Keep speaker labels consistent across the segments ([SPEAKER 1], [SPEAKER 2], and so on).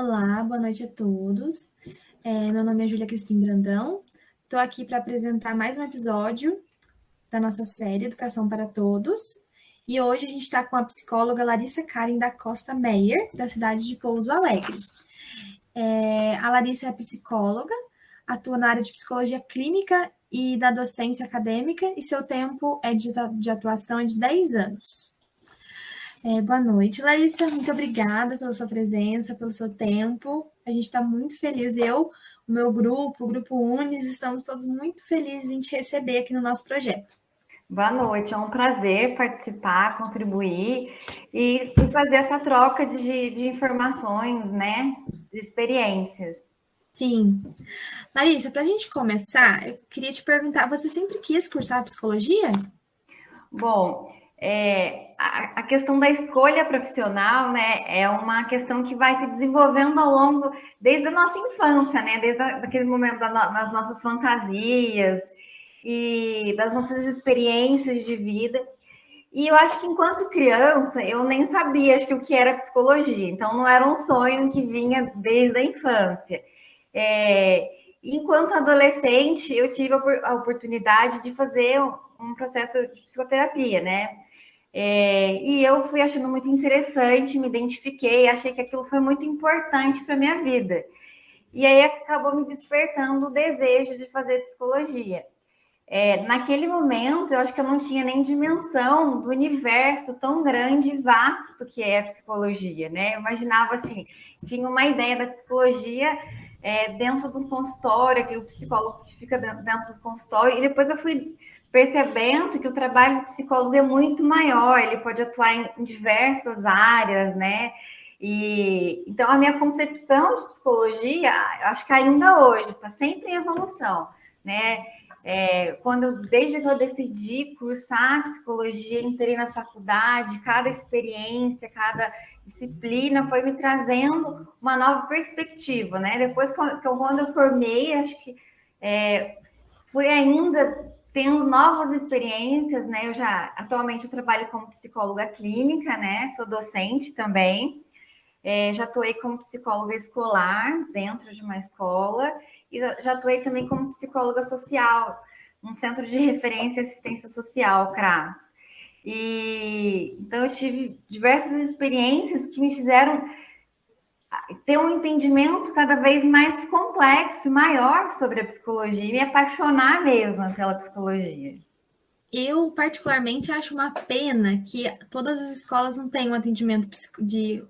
[SPEAKER 1] Olá, boa noite a todos. Meu nome é Júlia Crispim Brandão. Estou aqui para apresentar mais um episódio da nossa série Educação para Todos. E hoje a gente está com a psicóloga Larissa Karen da Costa Meyer, da cidade de Pouso Alegre. A Larissa é psicóloga, atua na área de psicologia clínica e da docência acadêmica, e seu tempo de atuação é de 10 anos. Boa noite, Larissa. Muito obrigada pela sua presença, pelo seu tempo. A gente está muito feliz. O meu grupo, o Grupo Unis, estamos todos muito felizes em te receber aqui no nosso projeto.
[SPEAKER 2] Boa noite, é um prazer participar, contribuir e fazer essa troca de informações, né? De experiências.
[SPEAKER 1] Sim. Larissa, para a gente começar, eu queria te perguntar: você sempre quis cursar psicologia?
[SPEAKER 2] Bom, a questão da escolha profissional, né, é uma questão que vai se desenvolvendo ao longo, desde a nossa infância, né, desde aquele momento das nossas fantasias e das nossas experiências de vida. E eu acho que enquanto criança eu nem sabia acho que o que era psicologia, então não era um sonho que vinha desde a infância. É, Enquanto adolescente eu tive a oportunidade de fazer um processo de psicoterapia, né? E eu fui achando muito interessante, me identifiquei, achei que aquilo foi muito importante para minha vida. E aí acabou me despertando o desejo de fazer psicologia. Naquele momento, eu acho que eu não tinha nem dimensão do universo tão grande e vasto que é a psicologia, né? Eu imaginava assim, tinha uma ideia da psicologia dentro do consultório, aquele psicólogo que fica dentro do consultório, e depois eu fui percebendo que o trabalho do psicólogo é muito maior, ele pode atuar em diversas áreas, né? E então a minha concepção de psicologia, acho que ainda hoje está sempre em evolução, né? Desde que eu decidi cursar psicologia, entrei na faculdade, cada experiência, cada disciplina foi me trazendo uma nova perspectiva, né? Depois, quando eu formei, acho que fui ainda tendo novas experiências, né? Atualmente eu trabalho como psicóloga clínica, né? Sou docente também. Já atuei como psicóloga escolar dentro de uma escola e já atuei também como psicóloga social, um centro de referência e assistência social, CRAS. Então eu tive diversas experiências que me fizeram ter um entendimento cada vez mais complexo, maior sobre a psicologia e me apaixonar mesmo pela psicologia.
[SPEAKER 1] Eu, particularmente, acho uma pena que todas as escolas não tenham atendimento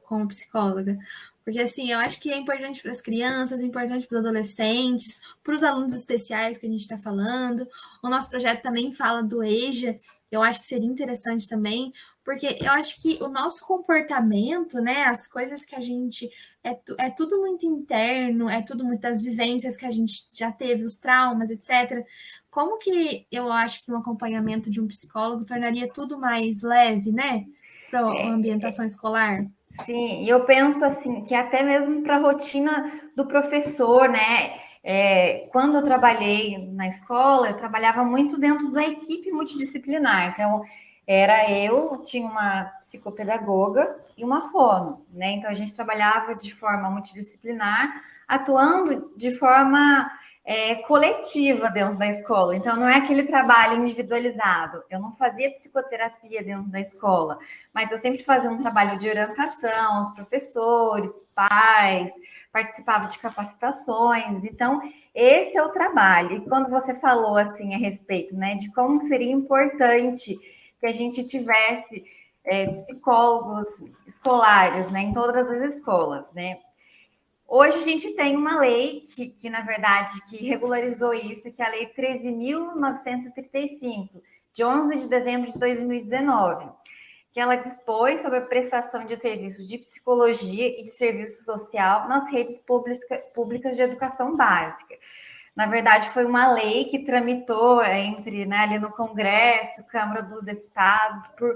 [SPEAKER 1] como psicóloga. Porque, assim, eu acho que é importante para as crianças, é importante para os adolescentes, para os alunos especiais que a gente está falando. O nosso projeto também fala do EJA, eu acho que seria interessante também, porque eu acho que o nosso comportamento, né, as coisas que a gente. É tudo muito interno, é tudo muitas vivências que a gente já teve, os traumas, etc. Como que eu acho que um acompanhamento de um psicólogo tornaria tudo mais leve, né? Para a ambientação escolar?
[SPEAKER 2] Sim, e eu penso assim, que até mesmo para a rotina do professor, né? Quando eu trabalhei na escola, eu trabalhava muito dentro da equipe multidisciplinar. Então, tinha uma psicopedagoga e uma fono, né? Então, a gente trabalhava de forma multidisciplinar, atuando de forma coletiva dentro da escola. Então, não é aquele trabalho individualizado. Eu não fazia psicoterapia dentro da escola, mas eu sempre fazia um trabalho de orientação aos professores, pais, participava de capacitações. Então, esse é o trabalho. E quando você falou assim a respeito, né, de como seria importante que a gente tivesse psicólogos escolares, né, em todas as escolas, né? Hoje a gente tem uma lei na verdade, que regularizou isso, que é a Lei 13.935, de 11 de dezembro de 2019, que ela dispôs sobre a prestação de serviços de psicologia e de serviço social nas redes públicas de educação básica. Na verdade, foi uma lei que tramitou ali no Congresso, Câmara dos Deputados, por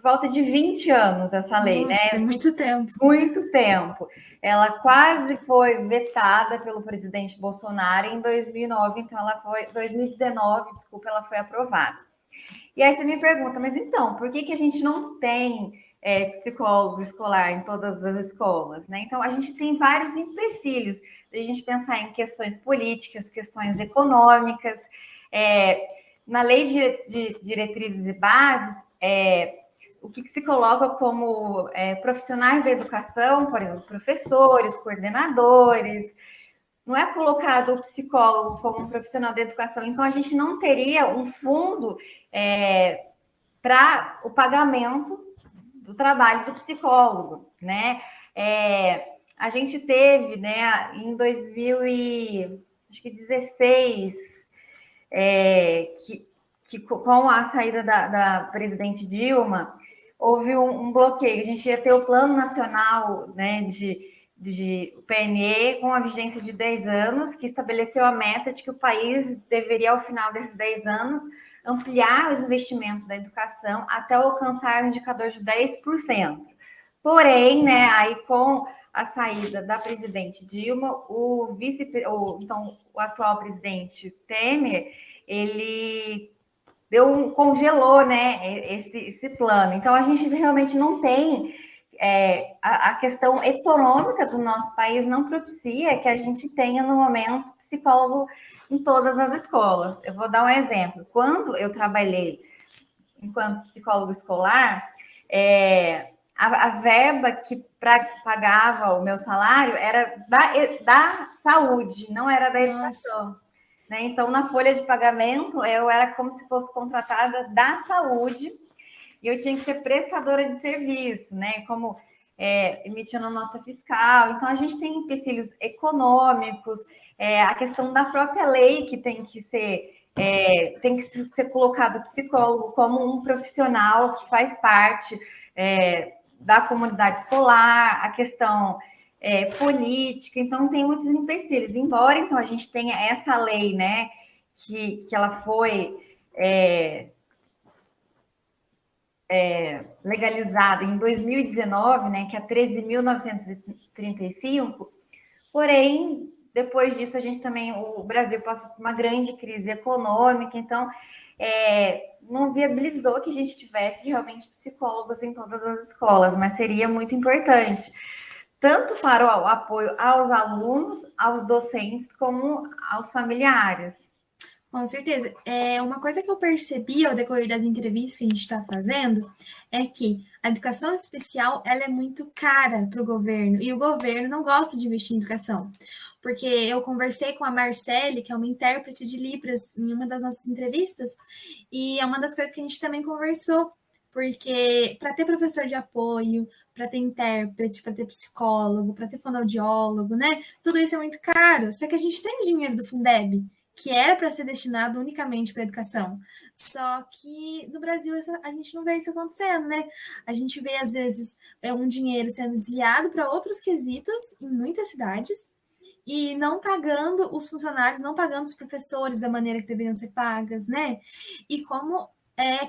[SPEAKER 2] volta de 20 anos, essa lei,
[SPEAKER 1] Nossa,
[SPEAKER 2] né?
[SPEAKER 1] muito tempo.
[SPEAKER 2] Muito tempo. Ela quase foi vetada pelo presidente Bolsonaro em 2009, então 2019, desculpa, ela foi aprovada. E aí você me pergunta, mas então, por que a gente não tem psicólogo escolar em todas as escolas, né? Então, a gente tem vários empecilhos de a gente pensar em questões políticas, questões econômicas. Na lei de diretrizes e bases, o que se coloca como profissionais da educação, por exemplo, professores, coordenadores, não é colocado o psicólogo como um profissional da educação, então a gente não teria um fundo para o pagamento do trabalho do psicólogo, né? A gente teve, né, em 2016, que com a saída da presidente Dilma, houve um bloqueio. A gente ia ter o Plano Nacional, né, de PNE com a vigência de 10 anos, que estabeleceu a meta de que o país deveria, ao final desses 10 anos, ampliar os investimentos da educação até alcançar o indicador de 10%. Porém, né, aí com a saída da presidente Dilma, então, o atual presidente Temer, ele congelou, né, esse plano. Então, a gente realmente não tem a questão econômica do nosso país não propicia que a gente tenha, no momento, psicólogo em todas as escolas. Eu vou dar um exemplo. Quando eu trabalhei enquanto psicólogo escolar, a verba que pagava o meu salário era da saúde, não era da educação. Né? Então, na folha de pagamento, eu era como se fosse contratada da saúde e eu tinha que ser prestadora de serviço, né? Como emitindo nota fiscal. Então, a gente tem empecilhos econômicos, a questão da própria lei que tem que ser colocado o psicólogo como um profissional que faz parte da comunidade escolar, a questão política. Então, tem muitos empecilhos. Embora, então, a gente tenha essa lei, né, que ela foi legalizada em 2019, né, que é 13.935, porém, depois disso, o Brasil passou por uma grande crise econômica, então não viabilizou que a gente tivesse realmente psicólogos em todas as escolas, mas seria muito importante, tanto para o apoio aos alunos, aos docentes, como aos familiares.
[SPEAKER 1] Com certeza. Uma coisa que eu percebi ao decorrer das entrevistas que a gente está fazendo é que a educação especial ela é muito cara para o governo e o governo não gosta de investir em educação. Porque eu conversei com a Marcele, que é uma intérprete de Libras, em uma das nossas entrevistas, e é uma das coisas que a gente também conversou, porque para ter professor de apoio, para ter intérprete, para ter psicólogo, para ter fonoaudiólogo, né? Tudo isso é muito caro. Só que a gente tem o dinheiro do Fundeb, que era para ser destinado unicamente para a educação. Só que no Brasil a gente não vê isso acontecendo, né? A gente vê, às vezes, um dinheiro sendo desviado para outros quesitos em muitas cidades e não pagando os funcionários, não pagando os professores da maneira que deveriam ser pagas, né? E como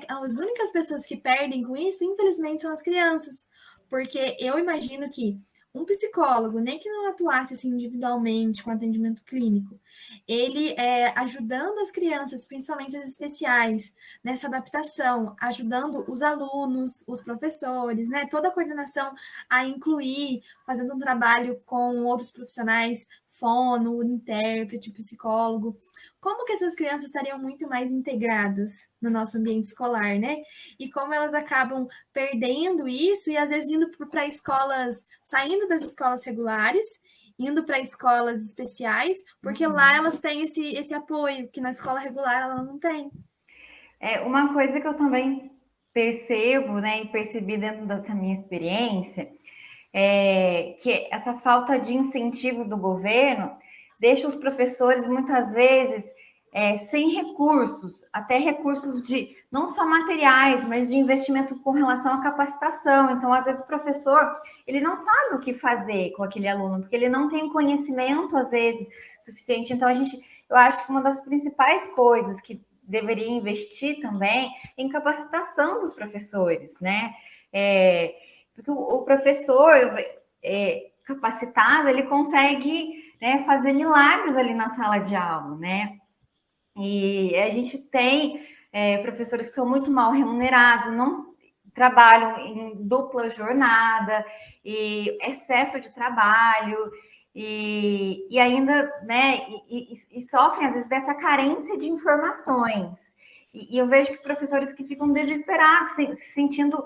[SPEAKER 1] as únicas pessoas que perdem com isso, infelizmente, são as crianças. Porque eu imagino que um psicólogo, nem que não atuasse assim individualmente com atendimento clínico, ele ajudando as crianças, principalmente as especiais, nessa adaptação, ajudando os alunos, os professores, né, toda a coordenação a incluir, fazendo um trabalho com outros profissionais, fono, intérprete, psicólogo. Como que essas crianças estariam muito mais integradas no nosso ambiente escolar, né? E como elas acabam perdendo isso e às vezes indo para escolas, saindo das escolas regulares, indo para escolas especiais, porque lá elas têm esse apoio que na escola regular ela não tem.
[SPEAKER 2] Uma coisa que eu também percebo, né, e percebi dentro dessa minha experiência, que essa falta de incentivo do governo deixa os professores muitas vezes sem recursos, até recursos de não só materiais, mas de investimento com relação à capacitação. Então, às vezes, o professor ele não sabe o que fazer com aquele aluno, porque ele não tem conhecimento, às vezes, suficiente. Então, eu acho que uma das principais coisas que deveria investir também em capacitação dos professores, né? Porque o professor capacitado, ele consegue, né, fazer milagres ali na sala de aula, né? E a gente tem professores que são muito mal remunerados, não trabalham em dupla jornada, e excesso de trabalho, e ainda, né, e sofrem, às vezes, dessa carência de informações. E eu vejo que professores que ficam desesperados, se sentindo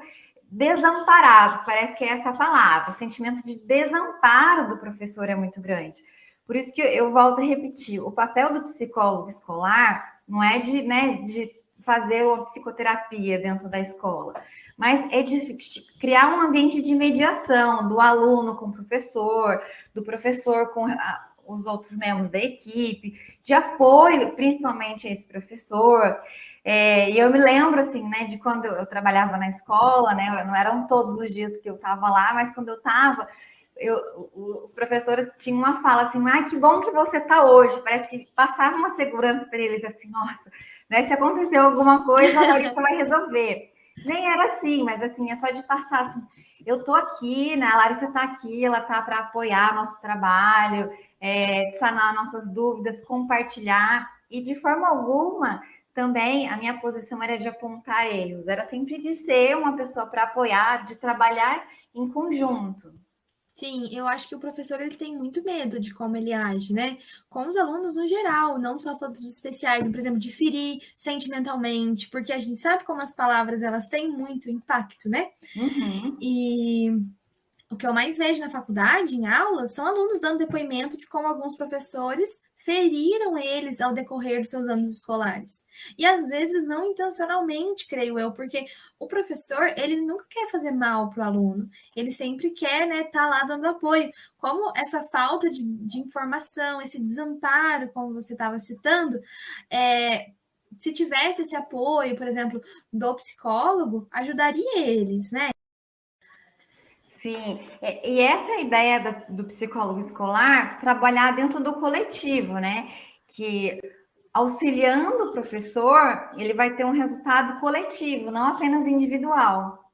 [SPEAKER 2] desamparados, parece que é essa a palavra, o sentimento de desamparo do professor é muito grande. Por isso que eu volto a repetir, o papel do psicólogo escolar não é de, né, de fazer uma psicoterapia dentro da escola, mas é de criar um ambiente de mediação do aluno com o professor, do professor com os outros membros da equipe, de apoio, principalmente a esse professor. E eu me lembro, assim, né, de quando eu trabalhava na escola, né, não eram todos os dias que eu estava lá, mas quando eu estava, os professores tinham uma fala assim, que bom que você está hoje, parece que passava uma segurança para eles, assim, nossa, né, se acontecer alguma coisa, a Larissa vai resolver. Nem era assim, mas assim, é só de passar assim, eu tô aqui, né? A Larissa tá aqui, ela tá para apoiar nosso trabalho, sanar nossas dúvidas, compartilhar, e de forma alguma também a minha posição era de apontar erros, era sempre de ser uma pessoa para apoiar, de trabalhar em conjunto.
[SPEAKER 1] Sim, eu acho que o professor ele tem muito medo de como ele age, né? Com os alunos no geral, não só para os especiais, por exemplo, de ferir sentimentalmente, porque a gente sabe como as palavras elas têm muito impacto, né?
[SPEAKER 2] Uhum.
[SPEAKER 1] E o que eu mais vejo na faculdade, em aulas, são alunos dando depoimento de como alguns professores feriram eles ao decorrer dos seus anos escolares. E às vezes não intencionalmente, creio eu, porque o professor, ele nunca quer fazer mal para o aluno, ele sempre quer, né, estar lá dando apoio. Como essa falta de informação, esse desamparo, como você estava citando, se tivesse esse apoio, por exemplo, do psicólogo, ajudaria eles, né?
[SPEAKER 2] Sim, e essa ideia do psicólogo escolar, trabalhar dentro do coletivo, né? Que auxiliando o professor, ele vai ter um resultado coletivo, não apenas individual.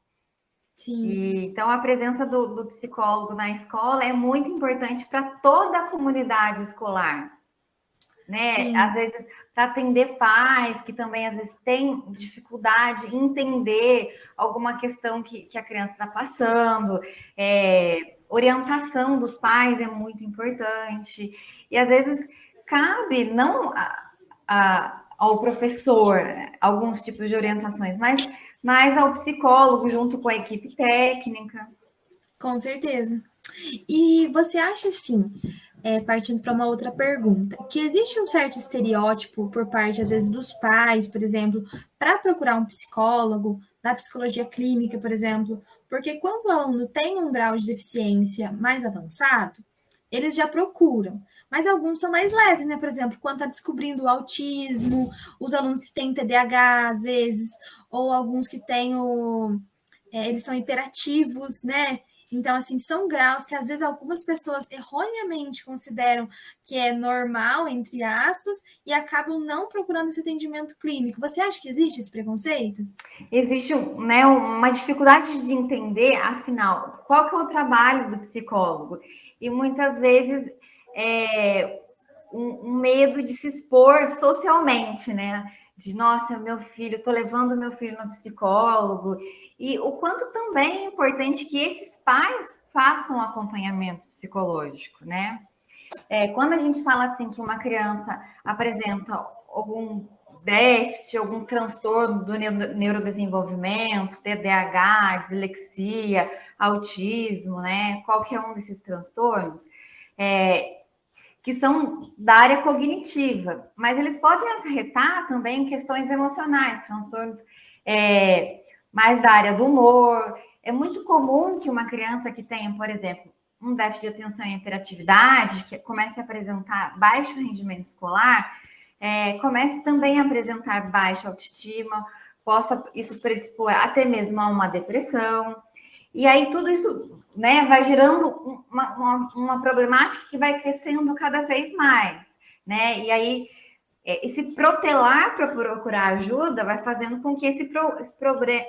[SPEAKER 1] Sim.
[SPEAKER 2] Então, a presença do psicólogo na escola é muito importante para toda a comunidade escolar, né? Às
[SPEAKER 1] Sim,
[SPEAKER 2] vezes, para atender pais que também, às vezes, têm dificuldade em entender alguma questão que a criança está passando, orientação dos pais é muito importante, e às vezes cabe não ao professor, né, alguns tipos de orientações, mas ao psicólogo junto com a equipe técnica.
[SPEAKER 1] com certeza. E você acha assim, partindo para uma outra pergunta, que existe um certo estereótipo por parte, às vezes, dos pais, por exemplo, para procurar um psicólogo, na psicologia clínica, por exemplo, porque quando o aluno tem um grau de deficiência mais avançado, eles já procuram. Mas alguns são mais leves, né? Por exemplo, quando está descobrindo o autismo, os alunos que têm TDAH, às vezes, ou alguns que têm eles são hiperativos, né? Então, assim, são graus que às vezes algumas pessoas erroneamente consideram que é normal, entre aspas, e acabam não procurando esse atendimento clínico. Você acha que existe esse preconceito?
[SPEAKER 2] Existe, né, uma dificuldade de entender, afinal, qual que é o trabalho do psicólogo? E muitas vezes um medo de se expor socialmente, né? De, nossa, meu filho, estou levando meu filho no psicólogo. E o quanto também é importante que esses pais façam acompanhamento psicológico, né? Quando a gente fala assim que uma criança apresenta algum déficit, algum transtorno do neurodesenvolvimento, TDAH, dislexia, autismo, né? Qualquer um desses transtornos, que são da área cognitiva, mas eles podem acarretar também questões emocionais, transtornos mais da área do humor. É muito comum que uma criança que tenha, por exemplo, um déficit de atenção e hiperatividade, que comece a apresentar baixo rendimento escolar, comece também a apresentar baixa autoestima, possa isso predispor até mesmo a uma depressão. E aí tudo isso, né, vai gerando uma problemática que vai crescendo cada vez mais, né? E aí esse protelar para procurar ajuda vai fazendo com que esse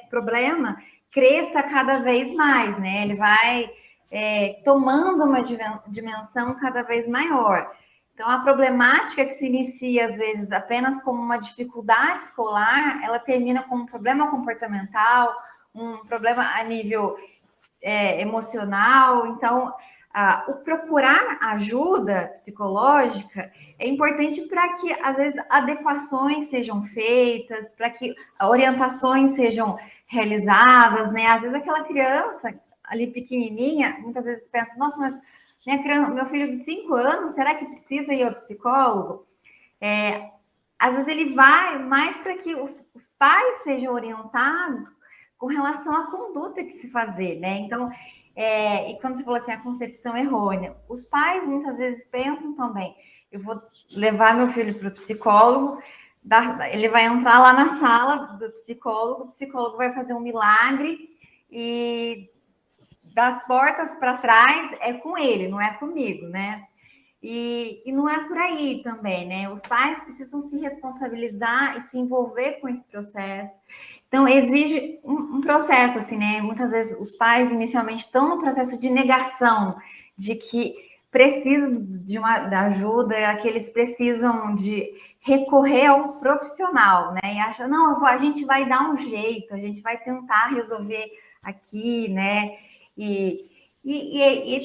[SPEAKER 2] problema cresça cada vez mais, né? Ele vai tomando uma dimensão cada vez maior. Então, a problemática que se inicia, às vezes, apenas como uma dificuldade escolar, ela termina com um problema comportamental, um problema a nível emocional. Então, o procurar ajuda psicológica é importante para que, às vezes, adequações sejam feitas, para que orientações sejam realizadas, né? Às vezes aquela criança ali pequenininha, muitas vezes pensa, nossa, mas meu filho de 5 anos, será que precisa ir ao psicólogo? Às vezes ele vai mais para que os pais sejam orientados com relação à conduta que se fazer, né? Então, e quando você falou assim, a concepção errônea, os pais muitas vezes pensam também, eu vou levar meu filho para o psicólogo, ele vai entrar lá na sala do psicólogo, o psicólogo vai fazer um milagre e das portas para trás é com ele, não é comigo, né? E não é por aí também, né? Os pais precisam se responsabilizar e se envolver com esse processo. Então, exige um processo, assim, né? Muitas vezes os pais inicialmente estão no processo de negação, de que precisam da ajuda, que eles precisam de recorrer ao profissional, né? E acham, não, a gente vai dar um jeito, a gente vai tentar resolver aqui, né? E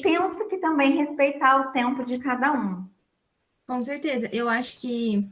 [SPEAKER 2] temos que também respeitar o tempo de cada um.
[SPEAKER 1] Com certeza. Eu acho que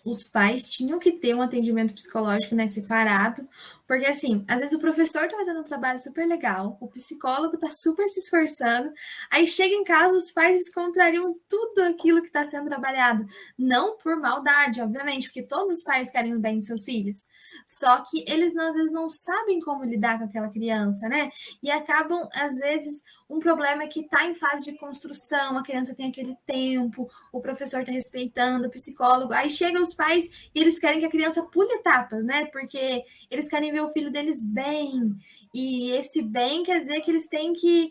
[SPEAKER 1] os pais tinham que ter um atendimento psicológico, né, separado, porque assim, às vezes o professor tá fazendo um trabalho super legal, o psicólogo tá super se esforçando, aí chega em casa, os pais descontrariam tudo aquilo que está sendo trabalhado, não por maldade, obviamente, porque todos os pais querem o bem de seus filhos, só que eles às vezes não sabem como lidar com aquela criança, né, e acabam, às vezes, um problema é que está em fase de construção, a criança tem aquele tempo, o professor está respeitando, o psicólogo, aí chegam os pais e eles querem que a criança pule etapas, né? Porque eles querem ver o filho deles bem, e esse bem quer dizer que eles têm que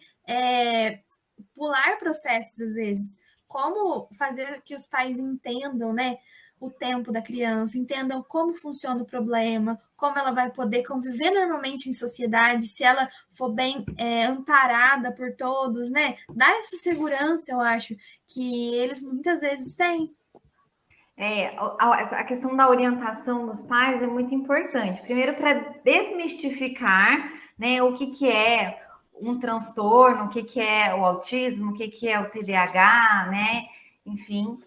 [SPEAKER 1] pular processos, às vezes. Como fazer que os pais entendam, né? O tempo da criança, entendam como funciona o problema, como ela vai poder conviver normalmente em sociedade, se ela for bem amparada por todos, né? Dá essa segurança, eu acho, que eles muitas vezes têm.
[SPEAKER 2] A questão da orientação dos pais é muito importante. Primeiro, para desmistificar, né, o que é um transtorno, o que é o autismo, o que é o TDAH, né? Enfim.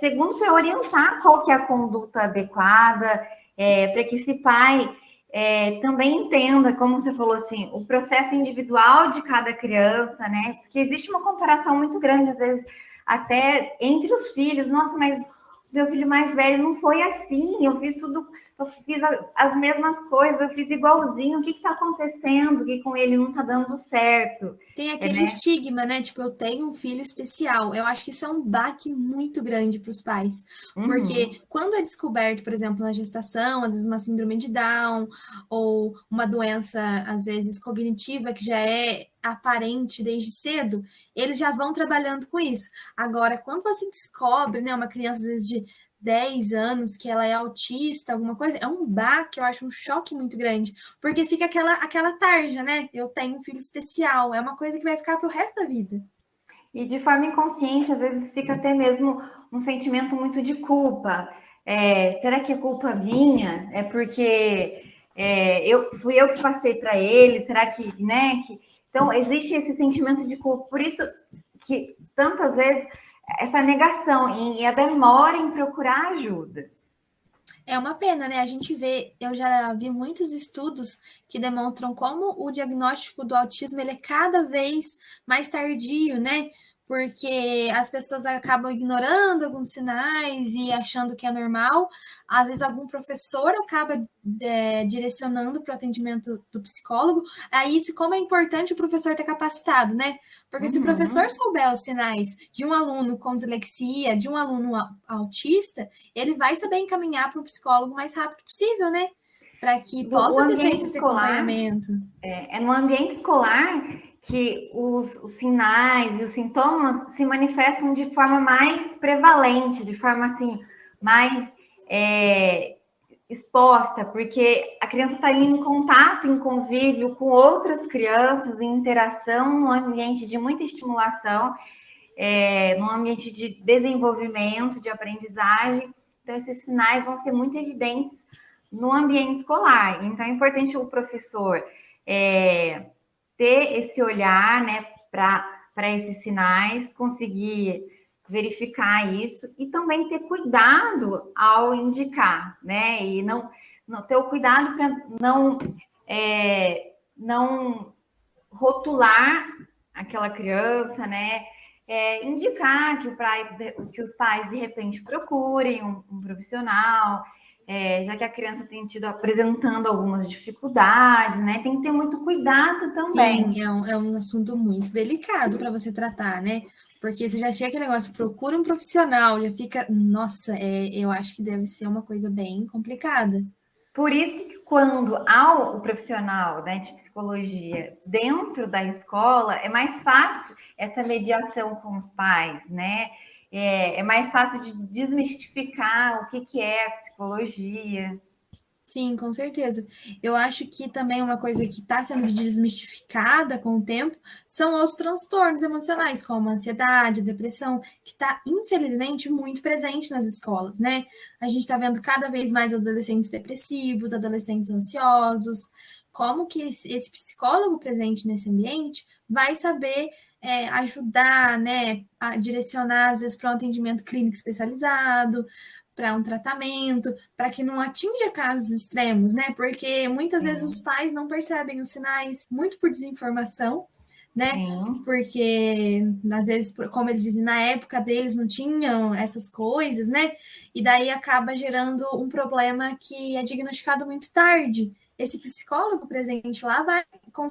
[SPEAKER 2] Segundo, para orientar qual que é a conduta adequada, para que esse pai também entenda, como você falou assim, o processo individual de cada criança, né? Porque existe uma comparação muito grande, às vezes, até entre os filhos. Nossa, mas meu filho mais velho não foi assim, eu fiz tudo, eu fiz as mesmas coisas, eu fiz igualzinho, o que está acontecendo que com ele não está dando certo?
[SPEAKER 1] Tem aquele estigma, né? Tipo, eu tenho um filho especial. Eu acho que isso é um baque muito grande para os pais. Porque quando é descoberto, por exemplo, na gestação, às vezes uma síndrome de Down, ou uma doença, às vezes, cognitiva, que já é aparente desde cedo, eles já vão trabalhando com isso. Agora, quando você descobre, né, uma criança, às vezes, de 10 anos, que ela é autista, alguma coisa, é um baque, eu acho um choque muito grande, porque fica aquela tarja, né? Eu tenho um filho especial, é uma coisa que vai ficar pro resto da vida.
[SPEAKER 2] E de forma inconsciente, às vezes fica até mesmo um sentimento muito de culpa. Será que é culpa minha? É porque fui eu que passei para ele? Será que, né? Então, existe esse sentimento de culpa. Por isso que, tantas vezes, essa negação e a demora em procurar ajuda.
[SPEAKER 1] É uma pena, né? A gente vê, eu já vi muitos estudos que demonstram como o diagnóstico do autismo ele é cada vez mais tardio, né? Porque as pessoas acabam ignorando alguns sinais e achando que é normal. Às vezes, algum professor acaba direcionando para o atendimento do psicólogo. Aí, como é importante o professor ter capacitado, né? Porque se o professor souber os sinais de um aluno com dislexia, de um aluno autista, ele vai saber encaminhar para o psicólogo o mais rápido possível, né? Para que possa ser feito esse acompanhamento.
[SPEAKER 2] É no ambiente escolar que os sinais e os sintomas se manifestam de forma mais prevalente, de forma assim, mais exposta, porque a criança está em contato, em convívio com outras crianças, em interação, num ambiente de muita estimulação, num ambiente de desenvolvimento, de aprendizagem. Então, esses sinais vão ser muito evidentes no ambiente escolar. Então, é importante o professor ter esse olhar, né, para esses sinais, conseguir verificar isso e também ter cuidado ao indicar, né? E não ter o cuidado para não rotular aquela criança, né? Indicar que os pais de repente procurem um profissional, já que a criança tem tido apresentando algumas dificuldades, né? Tem que ter muito cuidado também.
[SPEAKER 1] Sim, é um assunto muito delicado para você tratar, né? Porque você já chega aquele negócio, procura um profissional, já fica, nossa, eu acho que deve ser uma coisa bem complicada.
[SPEAKER 2] Por isso que quando há o profissional, né, de psicologia dentro da escola, é mais fácil essa mediação com os pais, né? É mais fácil de desmistificar o que é a psicologia.
[SPEAKER 1] Sim, com certeza. Eu acho que também uma coisa que está sendo desmistificada com o tempo são os transtornos emocionais, como a ansiedade, a depressão, que está, infelizmente, muito presente nas escolas, né? A gente está vendo cada vez mais adolescentes depressivos, adolescentes ansiosos. Como que esse psicólogo presente nesse ambiente vai saber ajudar, né, a direcionar, às vezes, para um atendimento clínico especializado, para um tratamento, para que não atinja casos extremos, né? Porque muitas vezes os
[SPEAKER 2] Sim,
[SPEAKER 1] pais não percebem os sinais, muito por desinformação, né?
[SPEAKER 2] sim.
[SPEAKER 1] Porque, às vezes, como eles dizem, na época deles não tinham essas coisas, né? E daí acaba gerando um problema que é diagnosticado muito tarde. Esse psicólogo presente lá vai com um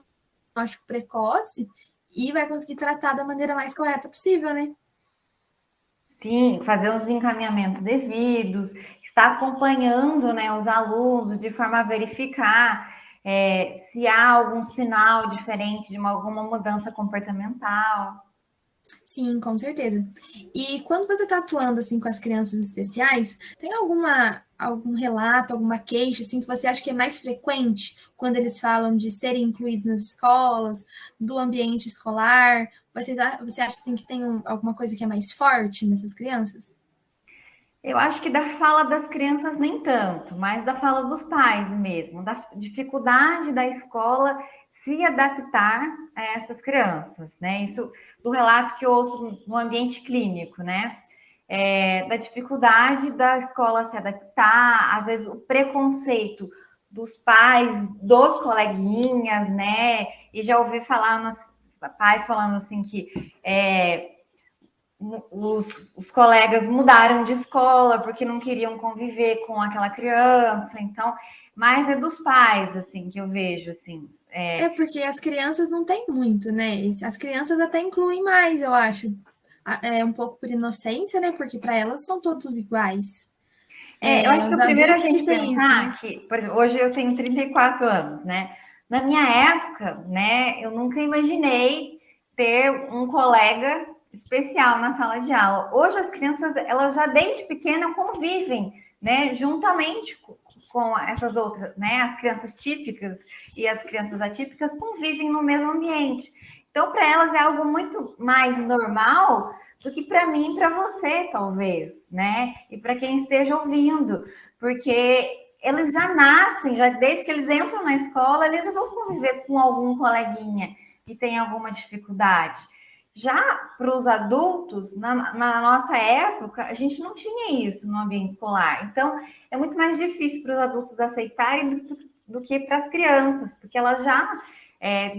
[SPEAKER 1] diagnóstico precoce e vai conseguir tratar da maneira mais correta possível, né?
[SPEAKER 2] Sim, fazer os encaminhamentos devidos, estar acompanhando, né, os alunos de forma a verificar se há algum sinal diferente de alguma mudança comportamental.
[SPEAKER 1] Sim, com certeza. E quando você está atuando assim com as crianças especiais, tem algum relato, alguma queixa assim que você acha que é mais frequente quando eles falam de serem incluídos nas escolas, do ambiente escolar? Você acha assim que tem alguma coisa que é mais forte nessas crianças?
[SPEAKER 2] Eu acho que da fala das crianças nem tanto, mas da fala dos pais mesmo, da dificuldade da escola se adaptar a essas crianças, né? Isso do relato que eu ouço no ambiente clínico, né? Da dificuldade da escola se adaptar, às vezes o preconceito dos pais, dos coleguinhas, né? E já ouvi falar, pais falando assim que os colegas mudaram de escola porque não queriam conviver com aquela criança, então, mas é dos pais, assim, que eu vejo, assim.
[SPEAKER 1] É porque as crianças não têm muito, né? As crianças até incluem mais, eu acho. É um pouco por inocência, né? Porque para elas são todos iguais.
[SPEAKER 2] Eu acho que
[SPEAKER 1] Os
[SPEAKER 2] o primeiro é a
[SPEAKER 1] adultos que
[SPEAKER 2] gente
[SPEAKER 1] têm isso, né?
[SPEAKER 2] pensar que, por exemplo, hoje eu tenho 34 anos, né? Na minha época, né, eu nunca imaginei ter um colega especial na sala de aula. Hoje as crianças, elas já desde pequena convivem, né, juntamente com essas outras, né, as crianças típicas e as crianças atípicas convivem no mesmo ambiente. Então, para elas é algo muito mais normal do que para mim e para você, talvez, né? E para quem esteja ouvindo, porque eles já nascem, já desde que eles entram na escola, eles já vão conviver com algum coleguinha que tem alguma dificuldade. Já para os adultos, na nossa época, a gente não tinha isso no ambiente escolar. Então, é muito mais difícil para os adultos aceitarem do que para as crianças, porque elas já,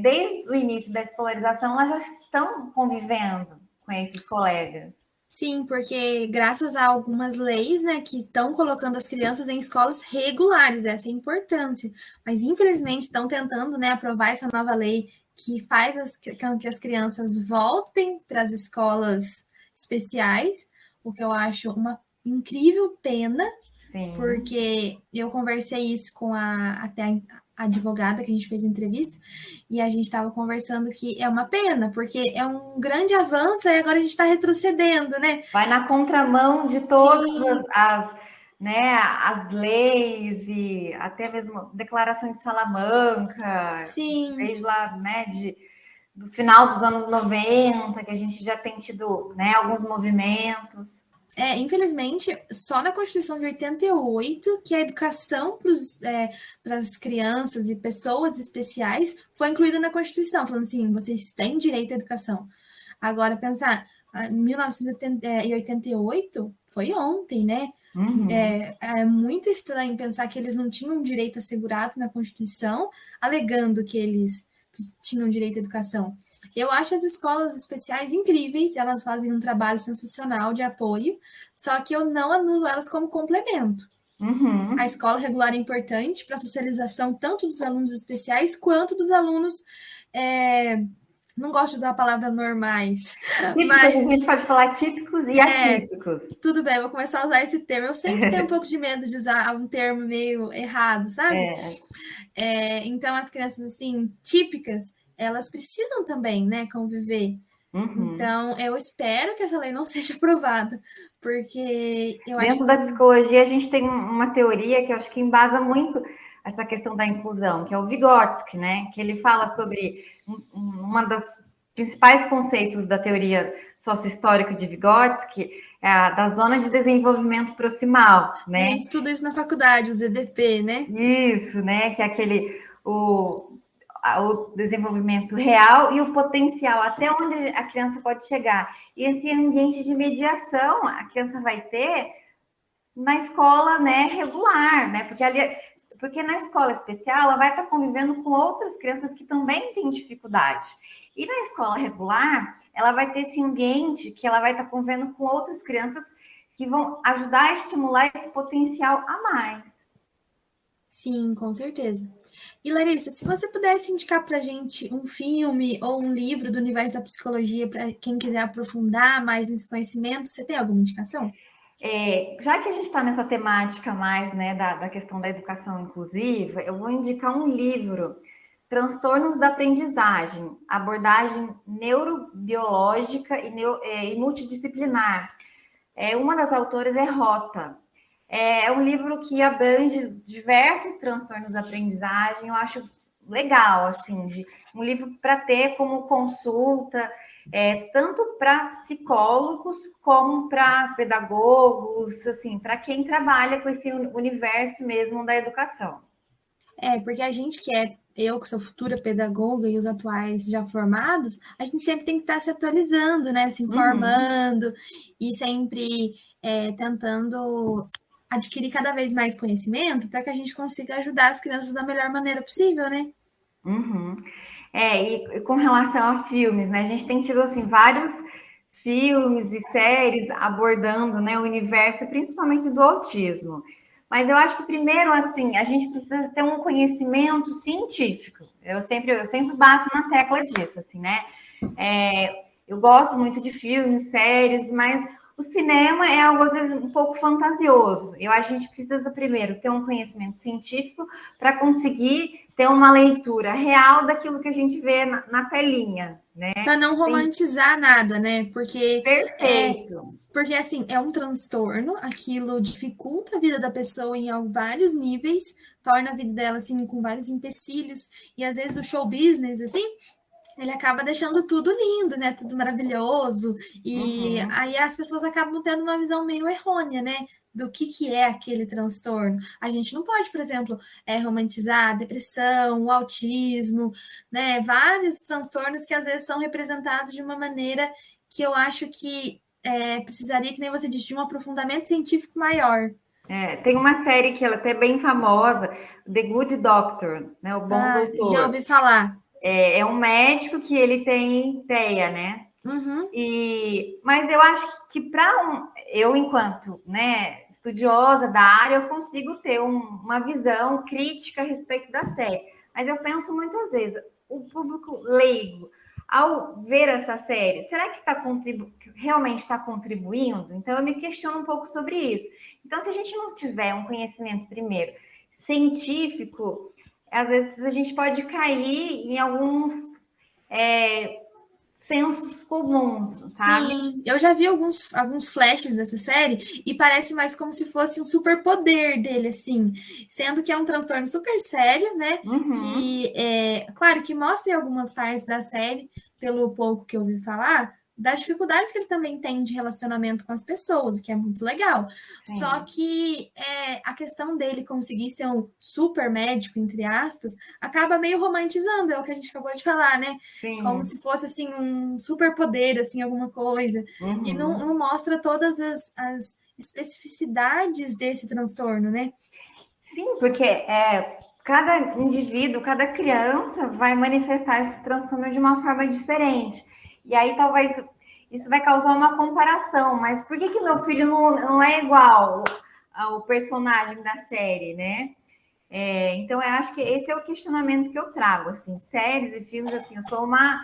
[SPEAKER 2] desde o início da escolarização, elas já estão convivendo com esses colegas.
[SPEAKER 1] Sim, porque graças a algumas leis, né, que estão colocando as crianças em escolas regulares, essa é a importância. Mas infelizmente estão tentando, né, aprovar essa nova lei que faz com que as crianças voltem para as escolas especiais, o que eu acho uma incrível pena,
[SPEAKER 2] Sim.
[SPEAKER 1] porque eu conversei isso com até a advogada que a gente fez entrevista, e a gente estava conversando que é uma pena, porque é um grande avanço e agora a gente está retrocedendo, né?
[SPEAKER 2] Vai na contramão de todas
[SPEAKER 1] Sim,
[SPEAKER 2] né, as leis e até mesmo declaração de Salamanca,
[SPEAKER 1] sim,
[SPEAKER 2] desde lá, né, do final dos anos 90, que a gente já tem tido, né, alguns movimentos.
[SPEAKER 1] Infelizmente, só na Constituição de 88 que a educação para as crianças e pessoas especiais foi incluída na Constituição, falando assim, vocês têm direito à educação. Agora, pensar, 1988 foi ontem, né? É muito estranho pensar que eles não tinham direito assegurado na Constituição, alegando que eles tinham direito à educação. Eu acho as escolas especiais incríveis, elas fazem um trabalho sensacional de apoio, só que eu não anulo elas como complemento. A escola regular é importante para a socialização tanto dos alunos especiais quanto dos alunos. Não gosto de usar a palavra normais.
[SPEAKER 2] Mas a gente pode falar típicos e atípicos.
[SPEAKER 1] Tudo bem, vou começar a usar esse termo. Eu sempre tenho um pouco de medo de usar um termo meio errado, sabe? Então, as crianças, assim, típicas, elas precisam também, né, conviver. Então, eu espero que essa lei não seja aprovada, porque eu acho que...
[SPEAKER 2] Dentro da psicologia, a gente tem uma teoria que eu acho que embasa muito essa questão da inclusão, que é o Vygotsky, né? Que ele fala sobre uma das principais conceitos da teoria sociohistórica de Vygotsky, da zona de desenvolvimento proximal, né?
[SPEAKER 1] A gente estuda isso na faculdade, o ZDP, né?
[SPEAKER 2] Isso, né? Que é o desenvolvimento real e o potencial, até onde a criança pode chegar. E esse ambiente de mediação a criança vai ter na escola, né, regular, né? Porque na escola especial ela vai estar convivendo com outras crianças que também têm dificuldade. E na escola regular, ela vai ter esse ambiente que ela vai estar convivendo com outras crianças que vão ajudar a estimular esse potencial a mais.
[SPEAKER 1] Sim, com certeza. E Larissa, se você pudesse indicar para a gente um filme ou um livro do universo da psicologia para quem quiser aprofundar mais nesse conhecimento, você tem alguma indicação?
[SPEAKER 2] Já que a gente está nessa temática mais, né, da questão da educação inclusiva, eu vou indicar um livro, Transtornos da Aprendizagem, abordagem neurobiológica e multidisciplinar. Uma das autoras é Rota. É um livro que abrange diversos transtornos da aprendizagem, eu acho legal, assim, um livro para ter como consulta, tanto para psicólogos como para pedagogos, assim, para quem trabalha com esse universo mesmo da educação.
[SPEAKER 1] Porque a gente eu que sou futura pedagoga e os atuais já formados, a gente sempre tem que estar se atualizando, né? Se informando e sempre tentando adquirir cada vez mais conhecimento para que a gente consiga ajudar as crianças da melhor maneira possível, né?
[SPEAKER 2] E com relação a filmes, né? A gente tem tido, assim, vários filmes e séries abordando, né, o universo, principalmente do autismo. Mas eu acho que primeiro, assim, a gente precisa ter um conhecimento científico. Eu sempre bato na tecla disso, assim, né? Eu gosto muito de filmes, séries, mas o cinema é algo, às vezes, um pouco fantasioso. A gente precisa primeiro ter um conhecimento científico para conseguir ter uma leitura real daquilo que a gente vê na telinha, né?
[SPEAKER 1] Para não romantizar nada, né? Porque
[SPEAKER 2] Perfeito.
[SPEAKER 1] Porque, assim, é um transtorno, aquilo dificulta a vida da pessoa em vários níveis, torna a vida dela, assim, com vários empecilhos, e às vezes o show business, assim, ele acaba deixando tudo lindo, né? Tudo maravilhoso, e aí as pessoas acabam tendo uma visão meio errônea, né? Do que é aquele transtorno. A gente não pode, por exemplo, romantizar a depressão, o autismo, né? Vários transtornos que às vezes são representados de uma maneira que eu acho que precisaria, que nem você disse, de um aprofundamento científico maior.
[SPEAKER 2] Tem uma série que ela é até bem famosa, The Good Doctor, né? O Bom Doutor.
[SPEAKER 1] Já ouvi falar.
[SPEAKER 2] É um médico que ele tem TEA, né? Mas eu acho que eu, enquanto, né, estudiosa da área, eu consigo ter uma visão crítica a respeito da série. Mas eu penso muitas vezes, o público leigo, ao ver essa série, será que realmente está contribuindo? Então, eu me questiono um pouco sobre isso. Então, se a gente não tiver um conhecimento, primeiro, científico, às vezes a gente pode cair em alguns sensos comuns, sabe?
[SPEAKER 1] Sim, eu já vi alguns flashes dessa série e parece mais como se fosse um superpoder dele, assim, sendo que é um transtorno super sério, né? Que, claro, que mostra em algumas partes da série, pelo pouco que eu ouvi falar, das dificuldades que ele também tem de relacionamento com as pessoas, o que é muito legal. Só
[SPEAKER 2] Sim,
[SPEAKER 1] que a questão dele conseguir ser um super médico, entre aspas, acaba meio romantizando, é o que a gente acabou de falar, né? Como
[SPEAKER 2] sim.
[SPEAKER 1] se fosse assim um superpoder, assim, alguma coisa. E
[SPEAKER 2] Uhum.
[SPEAKER 1] não mostra todas as especificidades desse transtorno, né?
[SPEAKER 2] Sim, porque cada indivíduo, cada criança vai manifestar esse transtorno de uma forma diferente. E aí talvez isso vai causar uma comparação, mas por que meu filho não é igual ao personagem da série, né? Então eu acho que esse é o questionamento que eu trago, assim, séries e filmes, assim, eu sou uma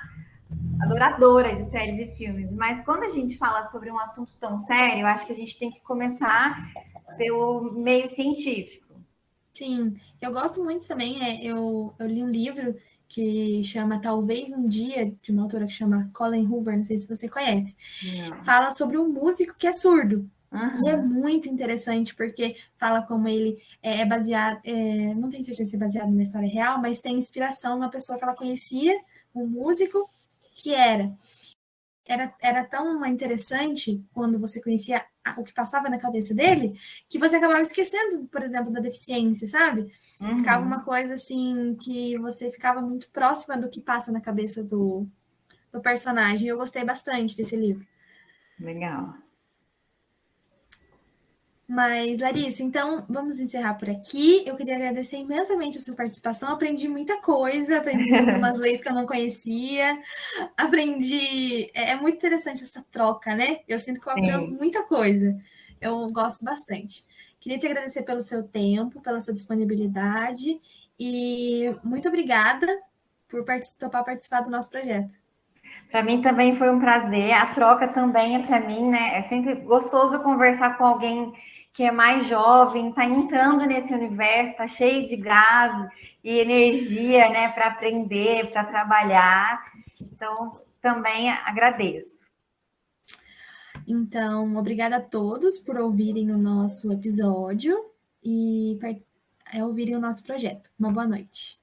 [SPEAKER 2] adoradora de séries e filmes, mas quando a gente fala sobre um assunto tão sério, eu acho que a gente tem que começar pelo meio científico.
[SPEAKER 1] Sim, eu gosto muito também. Eu li um livro que chama Talvez um Dia, de uma autora que chama Colin Hoover, não sei se você conhece.
[SPEAKER 2] Não.
[SPEAKER 1] Fala sobre um músico que é surdo. E é
[SPEAKER 2] Uhum.
[SPEAKER 1] muito interessante, porque fala como ele é baseado, não tenho certeza se é baseado numa história real, mas tem inspiração numa pessoa que ela conhecia, um músico, que era tão interessante quando você conhecia o que passava na cabeça dele, que você acabava esquecendo, por exemplo, da deficiência, sabe? Ficava uma
[SPEAKER 2] Uhum.
[SPEAKER 1] coisa assim que você ficava muito próxima do que passa na cabeça do personagem. Eu gostei bastante desse livro.
[SPEAKER 2] Legal.
[SPEAKER 1] Mas, Larissa, então vamos encerrar por aqui. Eu queria agradecer imensamente a sua participação. Aprendi muita coisa, aprendi sobre umas leis que eu não conhecia, aprendi. É muito interessante essa troca, né? Eu sinto que eu aprendo
[SPEAKER 2] Sim.
[SPEAKER 1] muita coisa. Eu gosto bastante. Queria te agradecer pelo seu tempo, pela sua disponibilidade e muito obrigada por topar participar do nosso projeto.
[SPEAKER 2] Para mim também foi um prazer. A troca também é para mim, né? É sempre gostoso conversar com alguém que é mais jovem, está entrando nesse universo, está cheio de gás e energia, né, para aprender, para trabalhar. Então, também agradeço.
[SPEAKER 1] Então, obrigada a todos por ouvirem o nosso episódio e ouvirem o nosso projeto. Uma boa noite.